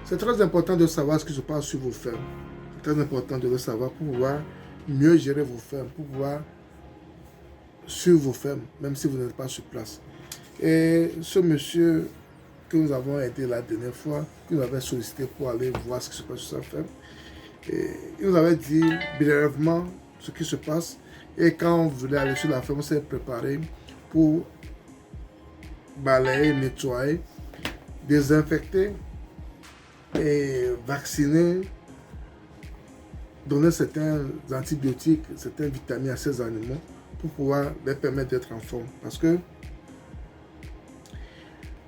C'est très important de savoir ce qui se passe sur vos fermes. C'est très important de le savoir pour pouvoir mieux gérer vos fermes, pour pouvoir suivre vos fermes, même si vous n'êtes pas sur place. Et ce monsieur que nous avons aidé la dernière fois, qui nous avait sollicité pour aller voir ce qui se passe sur sa ferme, et il nous avait dit brièvement ce qui se passe. Et quand on voulait aller sur la ferme, on s'est préparé pour balayer, nettoyer, désinfecter et vacciner, donner certains antibiotiques, certaines vitamines à ces animaux pour pouvoir les permettre d'être en forme. Parce que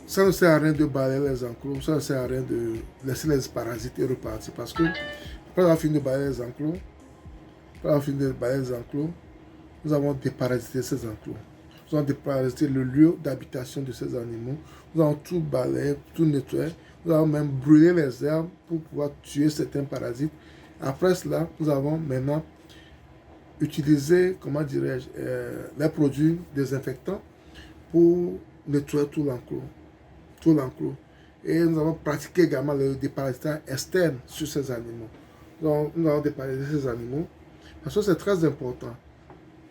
ça ne sert à rien de balayer les enclos, ça ne sert à rien de laisser les parasites et repartir. Parce que après avoir fini de balayer les enclos, nous avons déparasité ces enclos. Nous avons déparasité le lieu d'habitation de ces animaux. Nous avons tout balayé, tout nettoyé. Nous avons même brûlé les herbes pour pouvoir tuer certains parasites. Après cela, nous avons maintenant utilisé, comment dirais-je, les produits désinfectants pour nettoyer tout l'enclos. Et nous avons pratiqué également le déparasitage externe sur ces animaux. Donc, nous avons déparasité ces animaux parce que c'est très important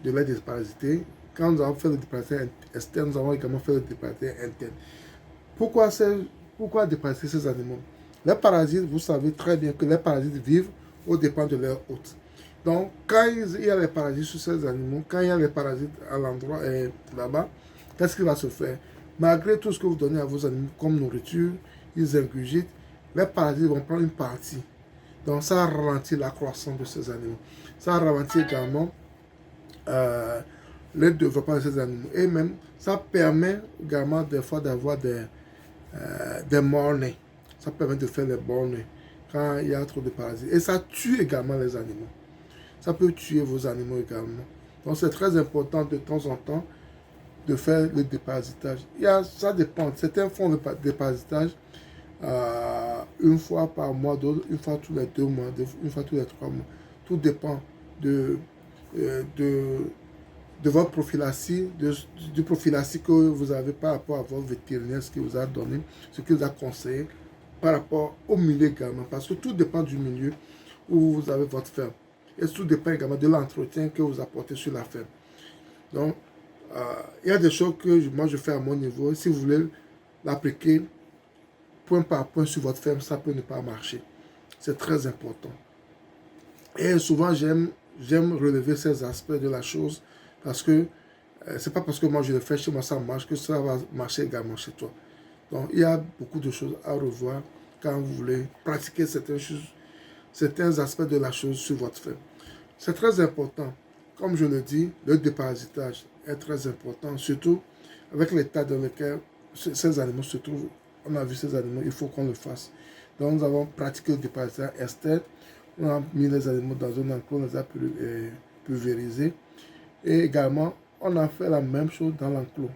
de les déparasiter. Quand nous avons fait le déparasitage externe, nous avons également fait le déparasitage interne. Pourquoi déparasiter ces animaux? Les parasites, vous savez très bien que les parasites vivent au dépend de leur hôte. Donc, quand il y a les parasites sur ces animaux, quand il y a les parasites à l'endroit là-bas, qu'est-ce qui va se faire? Malgré tout ce que vous donnez à vos animaux comme nourriture, ils ingurgitent, les parasites vont prendre une partie. Donc, ça ralentit la croissance de ces animaux. Ça ralentit également le développement de ces animaux. Et même, ça permet également des fois d'avoir des morts-nés. Ça permet de faire les morts-nés quand il y a trop de parasites. Et ça tue également les animaux. Ça peut tuer vos animaux également. Donc, c'est très important de temps en temps de faire le déparasitage. Ça dépend. Certains font le déparasitage une fois par mois, d'autres une fois tous les 2 mois, une fois tous les 3 mois. Tout dépend de votre prophylaxie, du prophylaxie que vous avez par rapport à votre vétérinaire, ce qu'il vous a donné, ce qu'il vous a conseillé, par rapport au milieu également. Parce que tout dépend du milieu où vous avez votre ferme. Et tout dépend également de l'entretien que vous apportez sur la ferme. Donc, il y a des choses que moi je fais à mon niveau. Si vous voulez l'appliquer point par point sur votre ferme, ça peut ne pas marcher. C'est très important. Et souvent, j'aime relever ces aspects de la chose parce que c'est pas parce que moi je le fais chez moi, ça marche, que ça va marcher également chez toi. Donc, il y a beaucoup de choses à revoir quand vous voulez pratiquer certaines choses, certains aspects de la chose sur votre ferme. C'est très important. Comme je le dis, le déparasitage est très important, surtout avec l'état dans lequel ces animaux se trouvent. On a vu ces animaux, il faut qu'on le fasse. Donc, nous avons pratiqué le déparasitage externe. On a mis les animaux dans un enclos, on les a pulvérisés. Et également, on a fait la même chose dans l'enclos.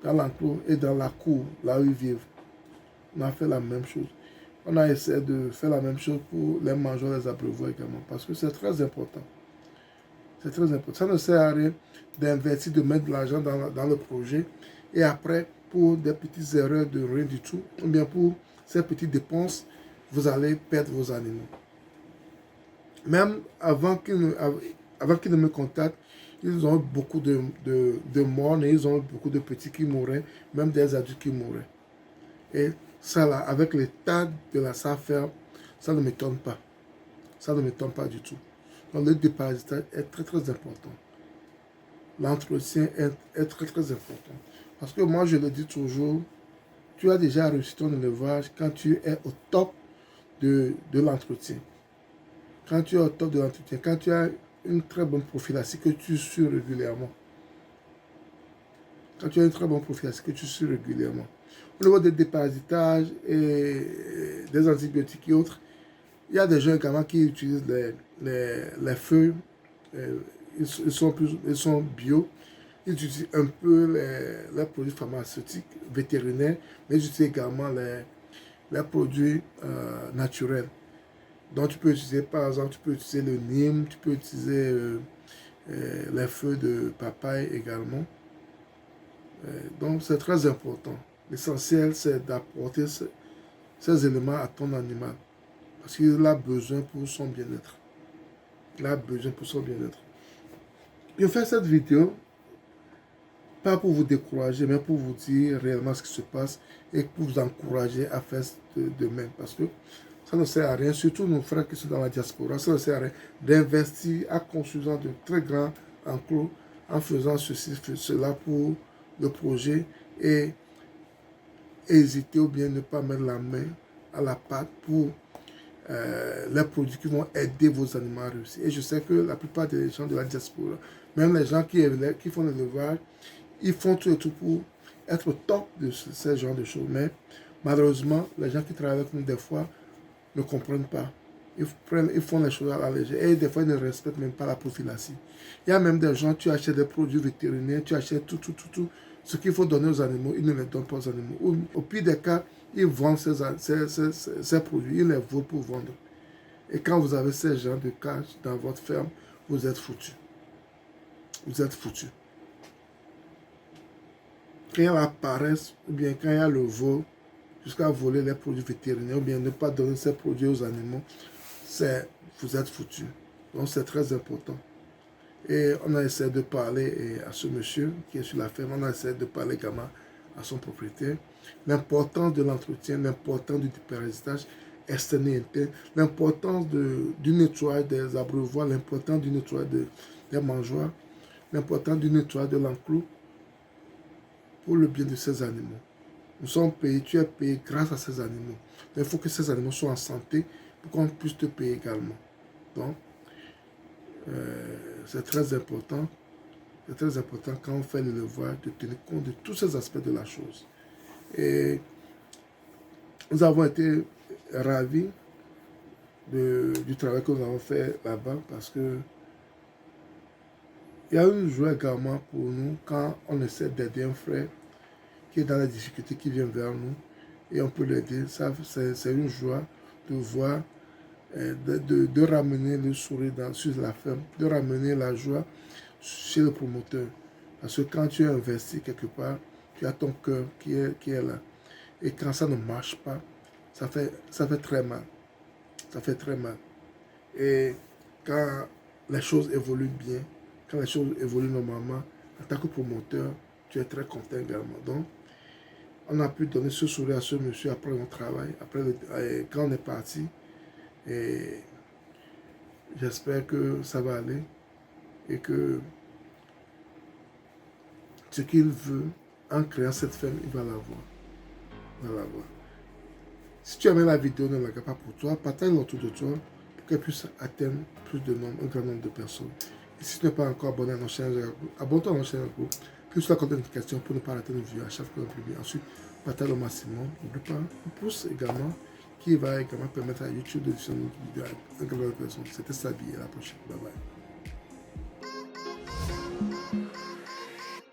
Dans l'enclos et dans la cour, là où ils vivent. On a fait la même chose. On a essayé de faire la même chose pour les mangeurs, les abreuvoirs également, parce que c'est très important. C'est très important. Ça ne sert à rien d'investir, de mettre de l'argent dans le projet et après, pour des petites erreurs de rien du tout, ou bien pour ces petites dépenses, vous allez perdre vos animaux. Même avant qu'ils ne me contactent, ils ont eu beaucoup de morts et ils ont eu beaucoup de petits qui mouraient, même des adultes qui mouraient. Et ça, là, avec l'état de la SAFER, ça ne m'étonne pas. Ça ne m'étonne pas du tout. Donc, le déparasitage est très, très important. L'entretien est très, très important. Parce que moi, je le dis toujours, tu as déjà réussi ton élevage quand tu es au top de l'entretien. Quand tu es au top de l'entretien, quand tu as une très bonne prophylaxie que tu suis régulièrement. Quand tu as une très bonne prophylaxie que tu suis régulièrement. Au niveau des déparasitages et des antibiotiques et autres, il y a des gens également qui utilisent les feuilles, ils sont bio, ils utilisent un peu les produits pharmaceutiques, vétérinaires, mais ils utilisent également les produits naturels. Donc tu peux utiliser, par exemple, tu peux utiliser le nîmes, tu peux utiliser les feuilles de papaye également. Donc c'est très important. L'essentiel, c'est d'apporter ces éléments à ton animal. Parce qu'il a besoin pour son bien-être. Il a besoin pour son bien-être. Je fais cette vidéo, pas pour vous décourager, mais pour vous dire réellement ce qui se passe et pour vous encourager à faire de même. Parce que ça ne sert à rien, surtout nos frères qui sont dans la diaspora, ça ne sert à rien d'investir en construisant de très grands enclos, en faisant ceci, cela pour le projet et hésiter ou bien ne pas mettre la main à la pâte pour les produits qui vont aider vos animaux à réussir. Et je sais que la plupart des gens de la diaspora, même les gens qui font l'élevage, ils font tout et tout pour être au top de ce genre de choses. Mais malheureusement, les gens qui travaillent avec nous, des fois, ne comprennent pas. Ils font les choses à la légère. Et des fois, ils ne respectent même pas la prophylaxie. Il y a même des gens, tu achètes des produits vétérinaires, tu achètes tout. Ce qu'il faut donner aux animaux, ils ne les donnent pas aux animaux. Au pire des cas, ils vendent ces produits, ils les volent pour vendre. Et quand vous avez ces gens de cas dans votre ferme, vous êtes foutus. Vous êtes foutus. Quand il y a la paresse, ou bien quand il y a le vol, jusqu'à voler les produits vétérinaires, ou bien ne pas donner ces produits aux animaux, vous êtes foutus. Donc c'est très important. Et on a essayé de parler à ce monsieur qui est sur la ferme, on a essayé de parler également à son propriétaire. L'importance de l'entretien, l'importance du déparasitage externe et interne, l'importance du nettoyage des abreuvoirs, l'importance du nettoyage des mangeoires, l'importance du nettoyage de l'enclos pour le bien de ces animaux. Nous sommes payés, tu es payé grâce à ces animaux. Mais il faut que ces animaux soient en santé pour qu'on puisse te payer également. Donc, c'est très important. C'est très important quand on fait l'élevage de tenir compte de tous ces aspects de la chose. Et nous avons été ravis du travail que nous avons fait là-bas parce que il y a une joie également pour nous quand on essaie d'aider un frère qui est dans la difficulté, qui vient vers nous et on peut l'aider. C'est une joie de voir, de ramener le sourire sur la ferme, de ramener la joie chez le promoteur. Parce que quand tu es investi quelque part, tu as ton cœur qui est là. Et quand ça ne marche pas, ça fait très mal. Ça fait très mal. Et quand les choses évoluent bien, quand les choses évoluent normalement, en tant que promoteur, tu es très content également. Donc, on a pu donner ce sourire à ce monsieur après mon travail, quand on est parti. Et j'espère que ça va aller et que ce qu'il veut en créant cette ferme, il va l'avoir. Si tu aimes la vidéo, ne la regarde pas pour toi, partage-la autour de toi pour qu'elle puisse atteindre un grand nombre de personnes. Et si tu n'es pas encore abonné à notre chaîne, abonne-toi à notre chaîne. Que tu as des notifications pour ne pas rater nos vidéos à chaque fois qu'on publie. Ensuite, partage au maximum. N'oublie pas un pouce également qui va également permettre à YouTube de diffuser notre vidéo à un grand nombre de personnes. C'était Sabi, à la prochaine. Bye bye.